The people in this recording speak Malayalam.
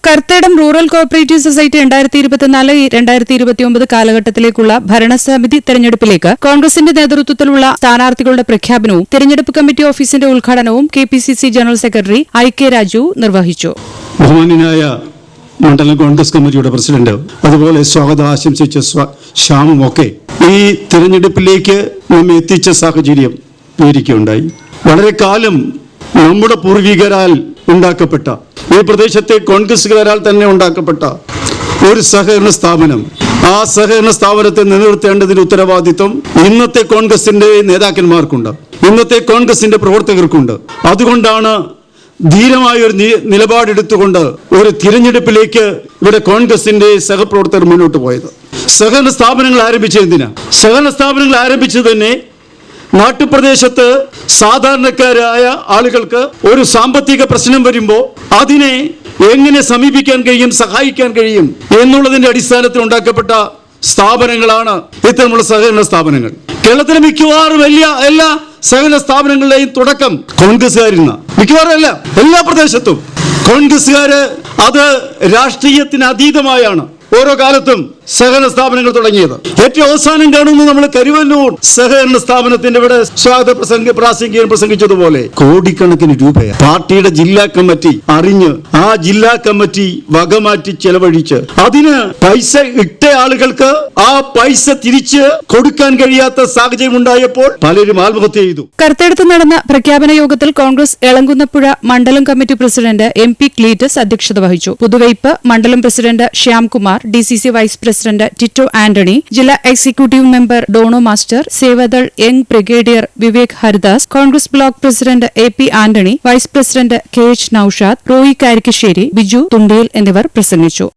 കർത്തേടം റൂറൽ കോഓപ്പറേറ്റീവ് സൊസൈറ്റി 2024-2029 കാലഘട്ടത്തിലേക്കുള്ള ഭരണസമിതി തെരഞ്ഞെടുപ്പിലേക്ക് കോൺഗ്രസിന്റെ നേതൃത്വത്തിലുള്ള സ്ഥാനാർത്ഥികളുടെ പ്രഖ്യാപനവും തെരഞ്ഞെടുപ്പ് കമ്മിറ്റി ഓഫീസിന്റെ ഉദ്ഘാടനവും KPCC general secretary IK Raju നിർവഹിച്ചു. ബഹുമാന്യനായ മണ്ഡലം കോൺഗ്രസ് കമ്മിറ്റിയുടെ പ്രസിഡന്റ്, അതുപോലെ സ്വാഗതം ആശംസിച്ച ശ്യാമും ഒക്കെ ഈ തിരഞ്ഞെടുപ്പിലേക്ക് നമ്മെ എത്തിച്ച സാഹചര്യം വിവരിക്കുകയുണ്ടായി. വളരെ കാലം നമ്മുടെ പൂർവികരാൽ ഉണ്ടാക്കപ്പെട്ട, ഈ പ്രദേശത്തെ കോൺഗ്രസുകാരാൽ തന്നെ ഉണ്ടാക്കപ്പെട്ട ഒരു സഹകരണ സ്ഥാപനം, ആ സഹകരണ സ്ഥാപനത്തെ നിലനിർത്തേണ്ടതിന്റെ ഉത്തരവാദിത്വം ഇന്നത്തെ കോൺഗ്രസിന്റെ നേതാക്കന്മാർക്കുണ്ട്, ഇന്നത്തെ കോൺഗ്രസിന്റെ പ്രവർത്തകർക്കുണ്ട്. അതുകൊണ്ടാണ് ധീരമായ ഒരു നിലപാടെടുത്തുകൊണ്ട് ഒരു തിരഞ്ഞെടുപ്പിലേക്ക് ഇവിടെ കോൺഗ്രസിന്റെ സഹപ്രവർത്തകർ മുന്നോട്ട് പോയത്. സഹകരണ സ്ഥാപനങ്ങൾ ആരംഭിച്ചതിനാ, സഹകരണ സ്ഥാപനങ്ങൾ ആരംഭിച്ചത് തന്നെ നാട്ടുപ്രദേശത്ത് സാധാരണക്കാരായ ആളുകൾക്ക് ഒരു സാമ്പത്തിക പ്രശ്നം വരുമ്പോൾ അതിനെ എങ്ങനെ സമീപിക്കാൻ കഴിയും, സഹായിക്കാൻ കഴിയും എന്നുള്ളതിന്റെ അടിസ്ഥാനത്തിൽ ഉണ്ടാക്കപ്പെട്ട സ്ഥാപനങ്ങളാണ് ഇത്തരമുള്ള സഹകരണ സ്ഥാപനങ്ങൾ. കേരളത്തിലെ മിക്കവാറും എല്ലാ സഹകരണ സ്ഥാപനങ്ങളുടെയും തുടക്കം കോൺഗ്രസ്സുകാരിൽ മിക്കവാറും എല്ലാ പ്രദേശത്തും കോൺഗ്രസ്സുകാര് അത് രാഷ്ട്രീയത്തിന് അതീതമായാണ് ഓരോ കാലത്തും സഹകരണ സ്ഥാപനങ്ങൾ തുടങ്ങിയത്. ഏറ്റവും അവസാനം കാണുന്നത് നമ്മൾ കരുവന്നൂർ സഹകരണ സ്ഥാപനത്തിന്റെ ഇവിടെ സ്വാഗത പ്രാസംഗികൻ പ്രസംഗിച്ചതുപോലെ കോടിക്കണക്കിന് രൂപയാണ് പാർട്ടിയുടെ ജില്ലാ കമ്മിറ്റി അറിഞ്ഞ് ആ ജില്ലാ കമ്മിറ്റി വകമാറ്റി ചെലവഴിച്ച് അതിന് പൈസ ഇട്ട ആളുകൾക്ക് ആ പൈസ തിരിച്ച് കൊടുക്കാൻ കഴിയാത്ത സാഹചര്യം ഉണ്ടായപ്പോൾ പലരും ആത്മഹത്യ ചെയ്തു. കർത്തേടത്ത് നടന്ന പ്രഖ്യാപന യോഗത്തിൽ കോൺഗ്രസ് എളങ്കുന്നപ്പുഴ മണ്ഡലം കമ്മിറ്റി പ്രസിഡന്റ് MP ക്ലീറ്റസ് അധ്യക്ഷത വഹിച്ചു. പുതുവൈപ്പ് മണ്ഡലം president Shyamkumar, DCC vice president Tito Antony, ജില്ലാ executive member Dono master, Sevadal young brigadier Vivek Haridas, Congress block president AP Antony, vice president KH Noushad, Roy Karikkassery, Biju Thundiyil എന്നിവർ പ്രസംഗിച്ചു.